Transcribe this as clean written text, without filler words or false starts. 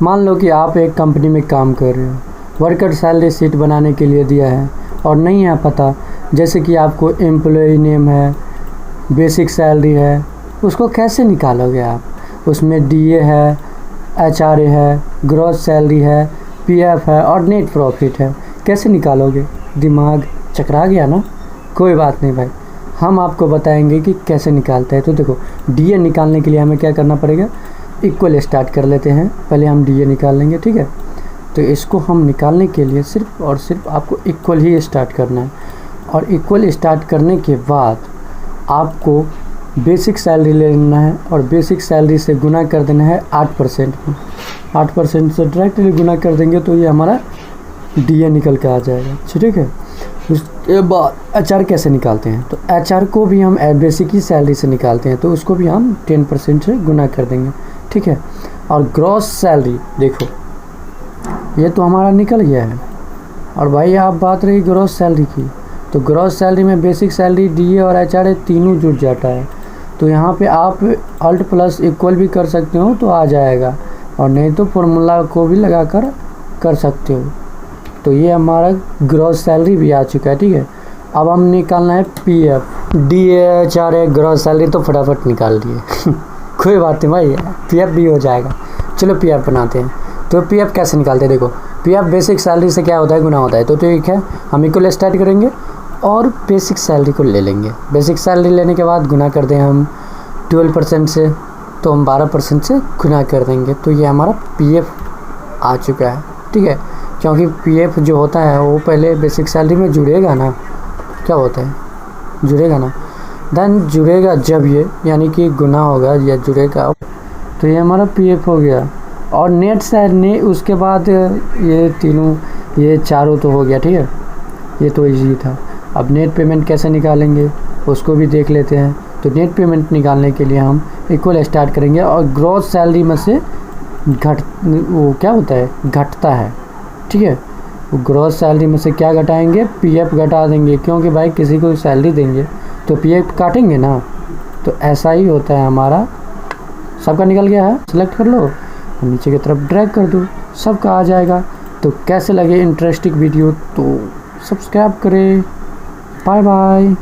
मान लो कि आप एक कंपनी में काम कर रहे हो, वर्कर सैलरी शीट बनाने के लिए दिया है और नहीं है पता, जैसे कि आपको एम्प्लॉय नेम है, बेसिक सैलरी है, उसको कैसे निकालोगे आप? उसमें डीए है, एचआरए है, ग्रॉस सैलरी है, पीएफ है और नेट प्रॉफिट है, कैसे निकालोगे? दिमाग चकरा गया ना? कोई बात नहीं भाई, हम आपको बताएंगे कि कैसे निकालते हैं। तो देखो, डीए निकालने के लिए हमें क्या करना पड़ेगा, इक्वल स्टार्ट कर लेते हैं। पहले हम डीए निकाल लेंगे, ठीक है। तो इसको हम निकालने के लिए सिर्फ और सिर्फ आपको इक्वल ही स्टार्ट करना है, और इक्वल स्टार्ट करने के बाद आपको बेसिक सैलरी लेना है और बेसिक सैलरी से गुना कर देना है 8% में। 8% से डायरेक्टली गुना कर देंगे तो ये हमारा डीए निकल के आ जाएगा, ठीक है। उसके बाद एचआर कैसे निकालते हैं, तो एचआर को भी हम बेसिक ही सैलरी से निकालते हैं, तो उसको भी हम 10% से गुना कर देंगे, ठीक है। और ग्रॉस सैलरी देखो, ये तो हमारा निकल गया है। और भाई आप बात रही ग्रॉस सैलरी की, तो ग्रॉस सैलरी में बेसिक सैलरी, डीए और एचआर तीनों जुड़ जाता है। तो यहाँ पे आप अल्ट प्लस इक्वल भी कर सकते हो तो आ जाएगा, और नहीं तो फॉर्मूला को भी लगा कर सकते हो। तो ये हमारा ग्रॉस सैलरी भी आ चुका है, ठीक है। अब हम निकालना है PF, DA, HR, gross salary तो फटाफट निकाल दिए कोई बात नहीं भाई, पीएफ भी हो जाएगा। चलो पीएफ बनाते हैं। तो पीएफ कैसे निकालते हैं, देखो पीएफ बेसिक सैलरी से क्या होता है, गुना होता है। तो ठीक है, हम इक्वल स्टार्ट करेंगे और बेसिक सैलरी को ले लेंगे। बेसिक सैलरी लेने के बाद गुना कर दें हम 12% से, तो हम 12% से गुना कर देंगे। तो ये हमारा पीएफ आ चुका है, ठीक है। क्योंकि पीएफ जो होता है वो पहले बेसिक सैलरी में जुड़ेगा ना, क्या होता है, जुड़ेगा ना, देन जुड़ेगा जब ये, यानी कि गुना होगा या जुड़ेगा, तो ये हमारा पीएफ हो गया। और नेट सैलरी उसके बाद ये तीनों, ये चारों तो हो गया, ठीक है। ये तो इजी था। अब नेट पेमेंट कैसे निकालेंगे उसको भी देख लेते हैं। तो नेट पेमेंट निकालने के लिए हम इक्वल स्टार्ट करेंगे और ग्रॉस सैलरी में से वो क्या होता है, घटता है, ठीक है। वो ग्रॉस सैलरी में से क्या घटाएंगे, पीएफ घटा देंगे, क्योंकि भाई किसी को सैलरी देंगे तो पीएफ काटेंगे ना। तो ऐसा ही होता है हमारा। सबका निकल गया है, सेलेक्ट कर लो, नीचे की तरफ ड्रैग कर दो, सबका आ जाएगा। तो कैसे लगे इंटरेस्टिंग वीडियो, तो सब्सक्राइब करें। Bye bye.